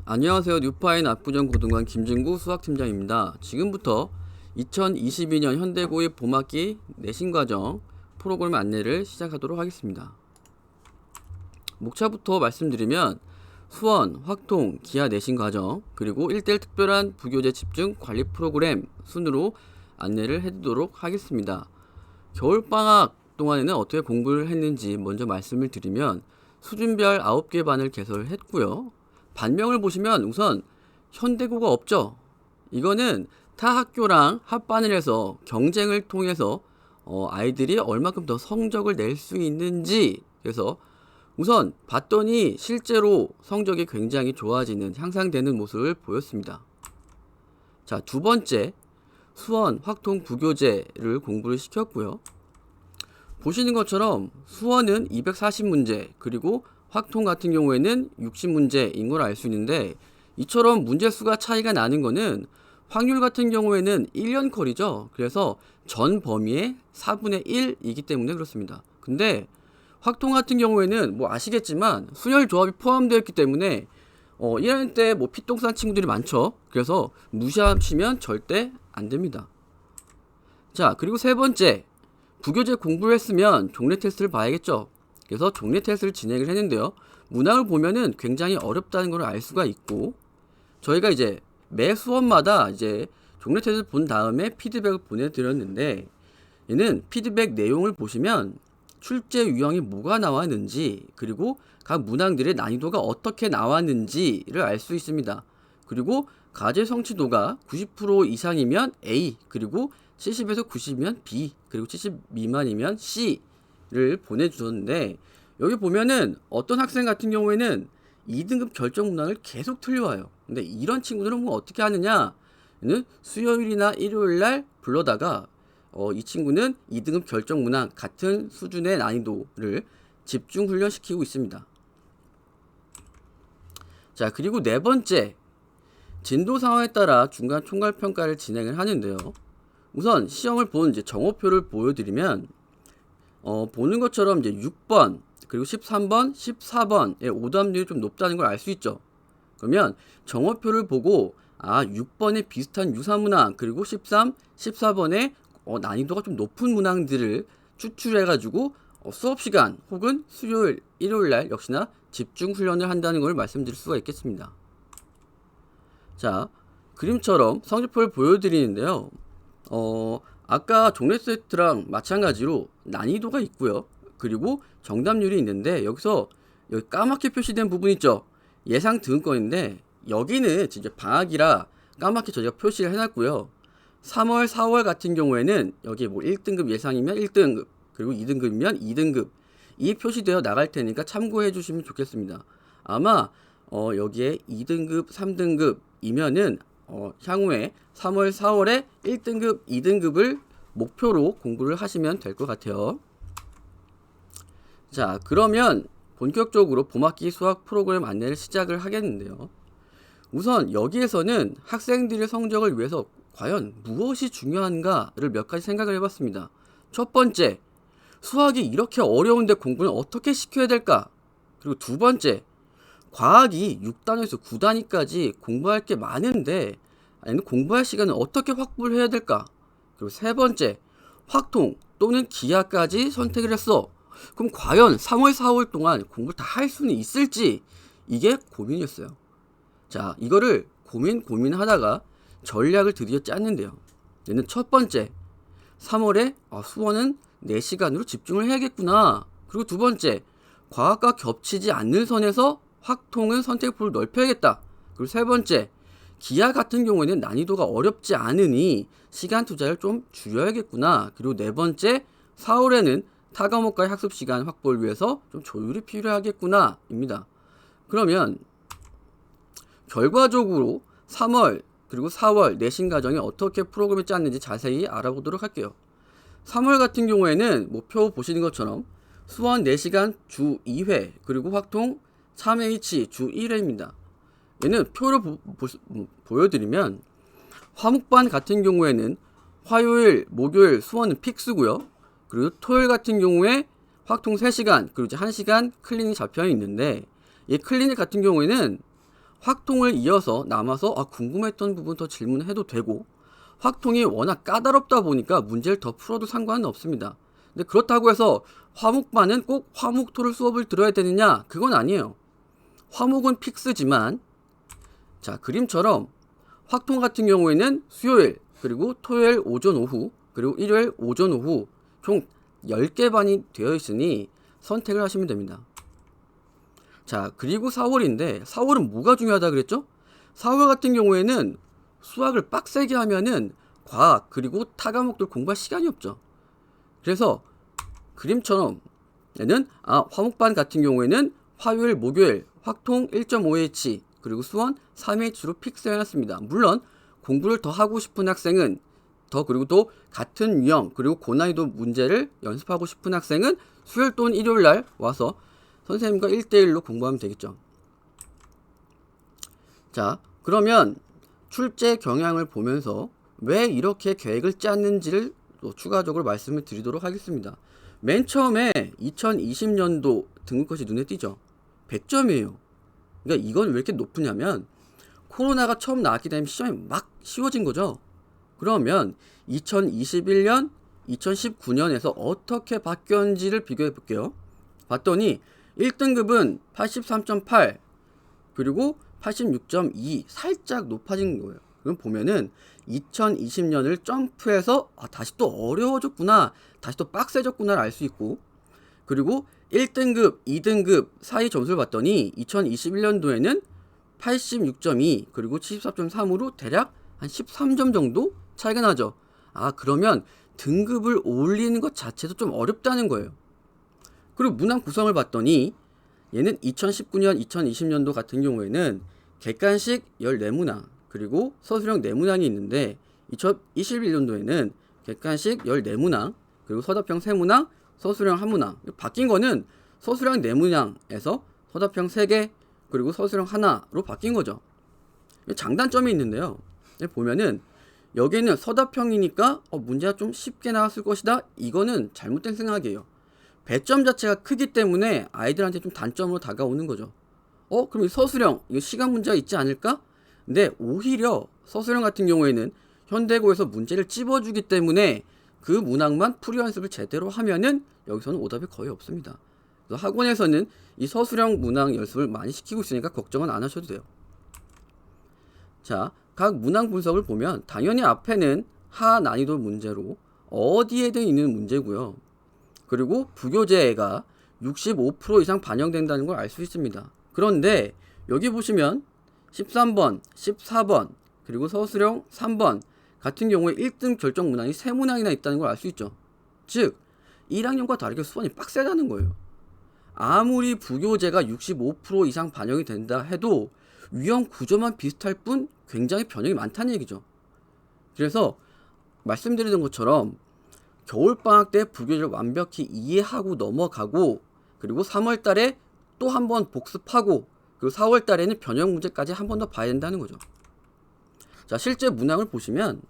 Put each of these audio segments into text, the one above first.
안녕하세요. 뉴파인 압구정 고등관 김진구 수학팀장입니다. 지금부터 2022년 현대고의 봄학기 내신과정 프로그램 안내를 시작하도록 하겠습니다. 목차부터 말씀드리면 수원, 확통, 기하 내신과정 그리고 1대1 특별한 부교재 집중 관리 프로그램 순으로 안내를 해드리도록 하겠습니다. 겨울방학 동안에는 어떻게 공부를 했는지 먼저 말씀을 드리면 수준별 9개 반을 개설을 했고요. 반명을 보시면 우선 현대고가 없죠. 이거는 타 학교랑 합반을 해서 경쟁을 통해서 아이들이 얼마큼 더 성적을 낼 수 있는지, 그래서 우선 봤더니 실제로 성적이 굉장히 좋아지는, 향상되는 모습을 보였습니다. 자, 두 번째, 수원 확통 부교재를 공부를 시켰고요. 보시는 것처럼 수원은 240문제, 그리고 확통 같은 경우에는 60문제인 걸 알 수 있는데, 이처럼 문제 수가 차이가 나는 거는 확률 같은 경우에는 1년컬이죠. 그래서 전 범위의 4분의 1이기 때문에 그렇습니다. 근데 확통 같은 경우에는 뭐 아시겠지만 순열 조합이 포함되어 있기 때문에 1학년 때 뭐 피똥 싼 친구들이 많죠. 그래서 무시하시면 절대 안 됩니다. 자, 그리고 세 번째, 부교재 공부를 했으면 종례 테스트를 봐야겠죠. 그래서 종례 테스트를 진행을 했는데요. 문항을 보면은 굉장히 어렵다는 걸 알 수가 있고, 저희가 이제 매 수업마다 이제 종례 테스트를 본 다음에 피드백을 보내드렸는데, 얘는 피드백 내용을 보시면 출제 유형이 뭐가 나왔는지, 그리고 각 문항들의 난이도가 어떻게 나왔는지를 알 수 있습니다. 그리고 과제 성취도가 90% 이상이면 A, 그리고 70에서 90이면 B, 그리고 70 미만이면 C를 보내주셨는데, 여기 보면은 어떤 학생 같은 경우에는 2등급 결정 문항을 계속 틀려와요. 근데 이런 친구들은 뭐 어떻게 하느냐? 수요일이나 일요일날 불러다가 이 친구는 2등급 결정 문항 같은 수준의 난이도를 집중 훈련시키고 있습니다. 자, 그리고 네 번째, 진도 상황에 따라 중간 총괄 평가를 진행을 하는데요. 우선 시험을 본 이제 정오표를 보여드리면 보는 것처럼 이제 6번 그리고 13번, 14번의 오답률이 좀 높다는 걸 알 수 있죠. 그러면 정오표를 보고 6번에 비슷한 유사 문항, 그리고 13, 14번에 난이도가 좀 높은 문항들을 추출해가지고 수업 시간 혹은 수요일, 일요일 날 역시나 집중 훈련을 한다는 걸 말씀드릴 수가 있겠습니다. 자, 그림처럼 성적표를 보여드리는데요. 아까 종례 세트랑 마찬가지로 난이도가 있고요. 그리고 정답률이 있는데, 여기서 여기 까맣게 표시된 부분 있죠. 예상 등급권인데 여기는 진짜 방학이라 까맣게 저희가 표시를 해놨고요. 3월, 4월 같은 경우에는 여기 뭐 1등급 예상이면 1등급, 그리고 2등급이면 2등급 이 표시되어 나갈 테니까 참고해 주시면 좋겠습니다. 아마 여기에 2등급, 3등급이면은 향후에 3월, 4월에 1등급, 2등급을 목표로 공부를 하시면 될 것 같아요. 자, 그러면 본격적으로 봄학기 수학 프로그램 안내를 시작을 하겠는데요. 우선 여기에서는 학생들의 성적을 위해서 과연 무엇이 중요한가를 몇 가지 생각을 해봤습니다. 첫 번째, 수학이 이렇게 어려운데 공부는 어떻게 시켜야 될까? 그리고 두 번째, 과학이 6단에서 9단위까지 공부할 게 많은데 공부할 시간은 어떻게 확보를 해야 될까? 그리고 세 번째, 확통 또는 기하까지 선택을 했어. 그럼 과연 3월, 4월 동안 공부를 다 할 수는 있을지, 이게 고민이었어요. 자, 이거를 고민하다가 전략을 드디어 짰는데요. 얘는 첫 번째, 3월에 수원은 4시간으로 집중을 해야겠구나. 그리고 두 번째, 과학과 겹치지 않는 선에서 확통은 선택폭을 넓혀야겠다. 그리고 세 번째, 기하 같은 경우에는 난이도가 어렵지 않으니 시간 투자를 좀 줄여야겠구나. 그리고 네 번째, 4월에는 타 과목과의 학습 시간 확보를 위해서 좀 조율이 필요하겠구나 입니다. 그러면 결과적으로 3월 그리고 4월 내신 과정이 어떻게 프로그램을 짰는지 자세히 알아보도록 할게요. 3월 같은 경우에는 표 보시는 것처럼 수원 4시간 주 2회, 그리고 확통 3H 주 1회입니다. 얘는 표를 보여드리면 화목반 같은 경우에는 화요일, 목요일 수원은 픽스고요. 그리고 토요일 같은 경우에 확통 3시간, 그리고 이제 1시간 클리닉 잡혀 있는데, 이 클리닉 같은 경우에는 확통을 이어서 남아서 궁금했던 부분 더 질문해도 되고, 확통이 워낙 까다롭다 보니까 문제를 더 풀어도 상관은 없습니다. 근데 그렇다고 해서 화목반은 꼭 화목토를 수업을 들어야 되느냐? 그건 아니에요. 화목은 픽스지만, 자, 그림처럼 확통 같은 경우에는 수요일, 그리고 토요일 오전 오후, 그리고 일요일 오전 오후 총 10개 반이 되어 있으니 선택을 하시면 됩니다. 자, 그리고 4월인데 4월은 뭐가 중요하다 그랬죠? 4월 같은 경우에는 수학을 빡세게 하면은 과학 그리고 타 과목들 공부할 시간이 없죠. 그래서 그림처럼 얘는 화목반 같은 경우에는 화요일 목요일 확통 1.5H 그리고 수원 3H로 픽스해놨습니다. 물론 공부를 더 하고 싶은 학생은 그리고 또 같은 유형 그리고 고난이도 문제를 연습하고 싶은 학생은 수요일 또는 일요일 날 와서 선생님과 1대1로 공부하면 되겠죠. 자, 그러면 출제 경향을 보면서 왜 이렇게 계획을 짰는지를 또 추가적으로 말씀을 드리도록 하겠습니다. 맨 처음에 2020년도 등급컷이 눈에 띄죠. 100점이에요. 그러니까 이건 왜 이렇게 높으냐면 코로나가 처음 나왔기 때문에 시험이 막 쉬워진 거죠. 그러면 2021년, 2019년에서 어떻게 바뀌었는지를 비교해 볼게요. 봤더니 1등급은 83.8 그리고 86.2 살짝 높아진 거예요. 그럼 보면은 2020년을 점프해서 다시 또 어려워졌구나, 다시 또 빡세졌구나를 알 수 있고, 그리고 1등급, 2등급 사이 점수를 봤더니 2021년도에는 86.2 그리고 74.3으로 대략 한 13점 정도 차이가 나죠. 그러면 등급을 올리는 것 자체도 좀 어렵다는 거예요. 그리고 문항 구성을 봤더니 얘는 2019년, 2020년도 같은 경우에는 객관식 14문항 그리고 서술형 4문항이 있는데 2021년도에는 객관식 14문항 그리고 서답형 3문항, 서술형 1문항. 바뀐 거는 서술형 4문항에서 서답형 3개 그리고 서술형 하나로 바뀐 거죠. 장단점이 있는데요. 보면은 여기는 서답형이니까 문제가 좀 쉽게 나왔을 것이다. 이거는 잘못된 생각이에요. 배점 자체가 크기 때문에 아이들한테 좀 단점으로 다가오는 거죠. 그럼 이 서술형 이거 시간 문제가 있지 않을까? 근데 오히려 서술형 같은 경우에는 현대고에서 문제를 찝어주기 때문에 그 문항만 풀이 연습을 제대로 하면은 여기서는 오답이 거의 없습니다. 그래서 학원에서는 이 서술형 문항 연습을 많이 시키고 있으니까 걱정은 안 하셔도 돼요. 자, 각 문항 분석을 보면 당연히 앞에는 하 난이도 문제로 어디에든 있는 문제고요. 그리고 부교재가 65% 이상 반영된다는 걸 알 수 있습니다. 그런데 여기 보시면 13번, 14번, 그리고 서술형 3번 같은 경우에 1등 결정 문항이 3문항이나 있다는 걸 알 수 있죠. 즉 1학년과 다르게 수원이 빡세다는 거예요. 아무리 부교재가 65% 이상 반영이 된다 해도 유형 구조만 비슷할 뿐 굉장히 변형이 많다는 얘기죠. 그래서 말씀드리는 것처럼 겨울방학 때 부교재를 완벽히 이해하고 넘어가고 그리고 3월 달에 또 한 번 복습하고 그리고 4월 달에는 변형 문제까지 한 번 더 봐야 된다는 거죠. 자, 실제 문항을 보시면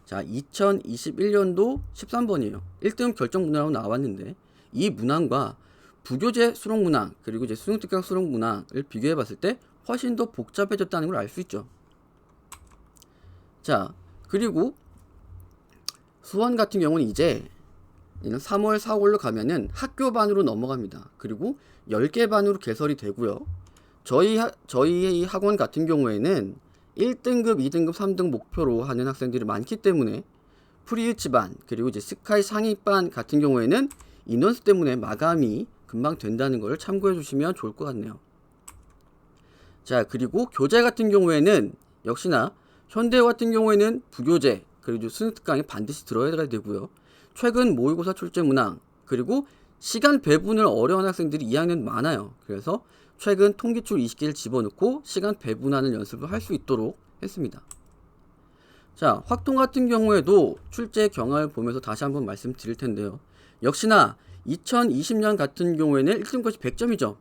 자, 2021년도 13번이에요. 1등 결정 문항으로 나왔는데 이 문항과 부교재 수록 문항 그리고 이제 수능 특강 수록 문항을 비교해 봤을 때 훨씬 더 복잡해졌다는 걸 알 수 있죠. 자, 그리고 수원 같은 경우는 이제 3월, 4월로 가면은 학교반으로 넘어갑니다. 그리고 10개 반으로 개설이 되고요. 저희의 이 학원 같은 경우에는 1등급, 2등급, 3등 목표로 하는 학생들이 많기 때문에 프리유치반 그리고 이제 스카이 상위반 같은 경우에는 인원수 때문에 마감이 금방 된다는 걸 참고해 주시면 좋을 것 같네요. 자, 그리고 교재 같은 경우에는 역시나 현대어 같은 경우에는 부교재 그리고 수능 특강에 반드시 들어야 되고요. 최근 모의고사 출제 문항 그리고 시간 배분을 어려운 학생들이 2학년 많아요. 그래서 최근 통기출 20개를 집어넣고 시간 배분하는 연습을 할 수 있도록 했습니다. 자, 확통 같은 경우에도 출제 경향을 보면서 다시 한번 말씀드릴 텐데요. 역시나 2020년 같은 경우에는 1등급이 100점이죠.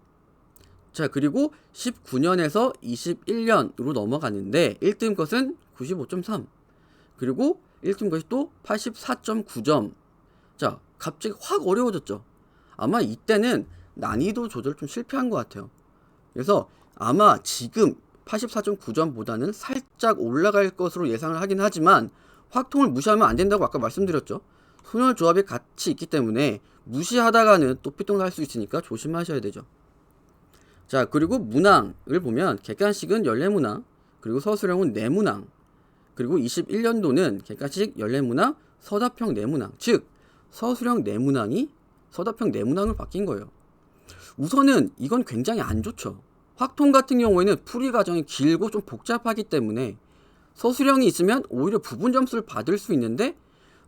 자, 그리고 19년에서 21년으로 넘어가는데 1등 것은 95.3 그리고 1등 것이 또 84.9점. 자, 갑자기 확 어려워졌죠. 아마 이때는 난이도 조절 좀 실패한 것 같아요. 그래서 아마 지금 84.9점보다는 살짝 올라갈 것으로 예상을 하긴 하지만 확통을 무시하면 안 된다고 아까 말씀드렸죠. 소멸조합이 같이 있기 때문에 무시하다가는 또 피똥 날 수 있으니까 조심하셔야 되죠. 자, 그리고 문항을 보면 객관식은 14문항, 그리고 서술형은 4문항, 그리고 21년도는 객관식 14문항, 서답형 4문항, 즉 서술형 4문항이 서답형 4문항을 바뀐 거예요. 우선은 이건 굉장히 안 좋죠. 확통 같은 경우에는 풀이 과정이 길고 좀 복잡하기 때문에 서술형이 있으면 오히려 부분 점수를 받을 수 있는데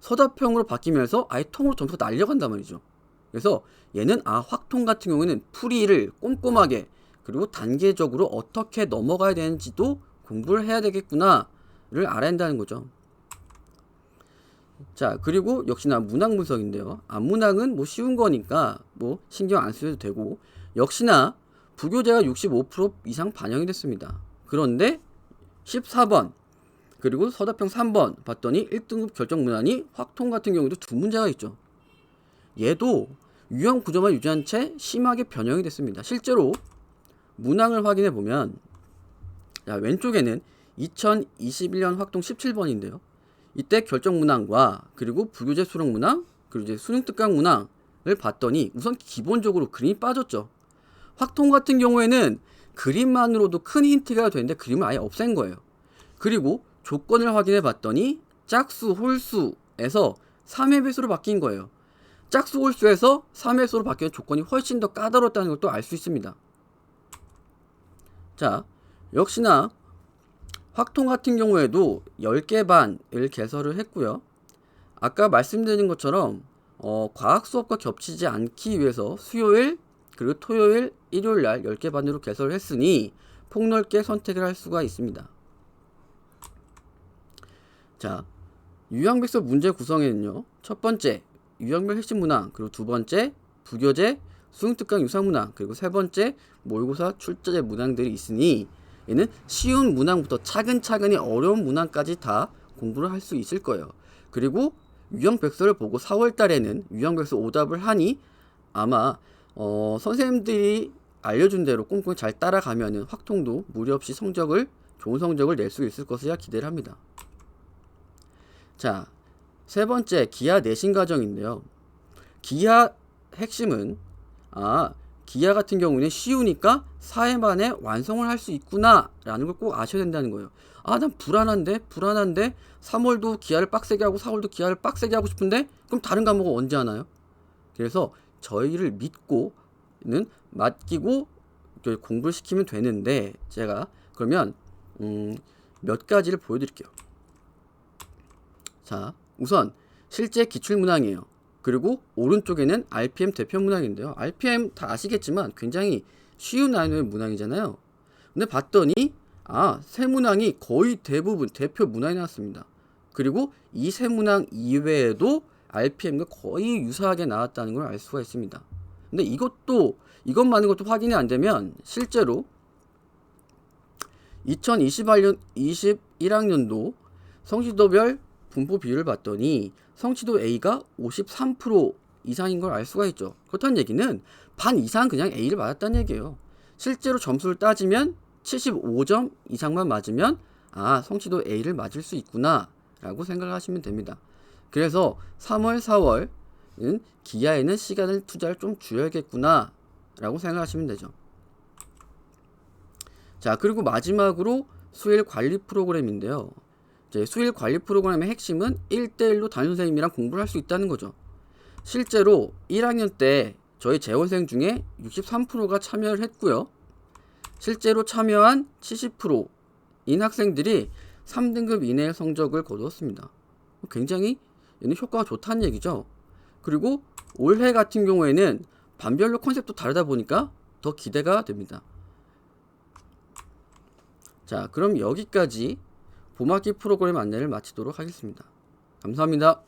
서답형으로 바뀌면서 아예 통으로 점수가 날려간단 말이죠. 그래서 얘는 확통 같은 경우에는 풀이를 꼼꼼하게 그리고 단계적으로 어떻게 넘어가야 되는지도 공부를 해야 되겠구나를 알아야 한다는 거죠. 자, 그리고 역시나 문항 분석인데요. 앞문항은 뭐 쉬운 거니까 뭐 신경 안 쓰셔도 되고, 역시나 부교재가 65% 이상 반영이 됐습니다. 그런데 14번 그리고 서답형 3번 봤더니 1등급 결정 문항이 확통 같은 경우도 2문제가 있죠. 얘도 유형 구조만 유지한 채 심하게 변형이 됐습니다. 실제로 문항을 확인해 보면, 자, 왼쪽에는 2021년 확통 17번인데요. 이때 결정 문항과 그리고 부교재 수능 문항, 그리고 이제 수능 특강 문항을 봤더니 우선 기본적으로 그림이 빠졌죠. 확통 같은 경우에는 그림만으로도 큰 힌트가 되는데 그림을 아예 없앤 거예요. 그리고 조건을 확인해 봤더니 짝수, 홀수에서 3의 배수로 바뀐 거예요. 짝수, 홀수에서 3의 배수로 바뀌는 조건이 훨씬 더 까다롭다는 것도 알 수 있습니다. 자, 역시나 확통 같은 경우에도 10개 반을 개설을 했고요. 아까 말씀드린 것처럼 과학 수업과 겹치지 않기 위해서 수요일 그리고 토요일, 일요일 날 10개 반으로 개설을 했으니 폭넓게 선택을 할 수가 있습니다. 자, 유형백서 문제 구성에는요, 첫 번째 유형별 핵심 문항, 그리고 두 번째 부교재, 수능특강 유사문항, 그리고 세 번째 모의고사 출제제 문항들이 있으니 얘는 쉬운 문항부터 차근차근히 어려운 문항까지 다 공부를 할 수 있을 거예요. 그리고 유형백서를 보고 4월 달에는 유형백서 오답을 하니 아마 선생님들이 알려준 대로 꼼꼼히 잘 따라가면은 확통도 무리 없이 좋은 성적을 낼 수 있을 것이라 기대를 합니다. 자, 세 번째 기하 내신 과정인데요. 기하 핵심은 기하 같은 경우는 쉬우니까 4회 만에 완성을 할 수 있구나 라는 걸 꼭 아셔야 된다는 거예요. 난 불안한데 3월도 기하를 빡세게 하고 4월도 기하를 빡세게 하고 싶은데 그럼 다른 과목은 언제 하나요? 그래서 저희를 맡기고 공부를 시키면 되는데, 제가 그러면 몇 가지를 보여드릴게요. 자, 우선 실제 기출문항이에요. 그리고 오른쪽에는 RPM 대표 문항인데요. RPM 다 아시겠지만 굉장히 쉬운 난이도의 문항이잖아요. 근데 봤더니 세 문항이 거의 대부분 대표 문항이 나왔습니다. 그리고 이 세 문항 이외에도 RPM과 거의 유사하게 나왔다는 걸 알 수가 있습니다. 근데 이것만인 것도 확인이 안 되면 실제로 2021학년도 성취도별 분포 비율을 봤더니 성취도 A가 53% 이상인 걸 알 수가 있죠. 그렇다는 얘기는 반 이상 그냥 A를 맞았다는 얘기예요. 실제로 점수를 따지면 75점 이상만 맞으면 성취도 A를 맞을 수 있구나 라고 생각하시면 됩니다. 그래서 3월, 4월은 기하에는 시간을 투자를 좀 줄여야겠구나 라고 생각하시면 되죠. 자, 그리고 마지막으로 수일 관리 프로그램인데요. 수일 관리 프로그램의 핵심은 1대1로 담임선생님이랑 공부를 할 수 있다는 거죠. 실제로 1학년 때 저희 재원생 중에 63%가 참여를 했고요. 실제로 참여한 70%인 학생들이 3등급 이내의 성적을 거두었습니다. 굉장히 얘는 효과가 좋다는 얘기죠. 그리고 올해 같은 경우에는 반별로 컨셉도 다르다 보니까 더 기대가 됩니다. 자, 그럼 여기까지 봄학기 프로그램 안내를 마치도록 하겠습니다. 감사합니다.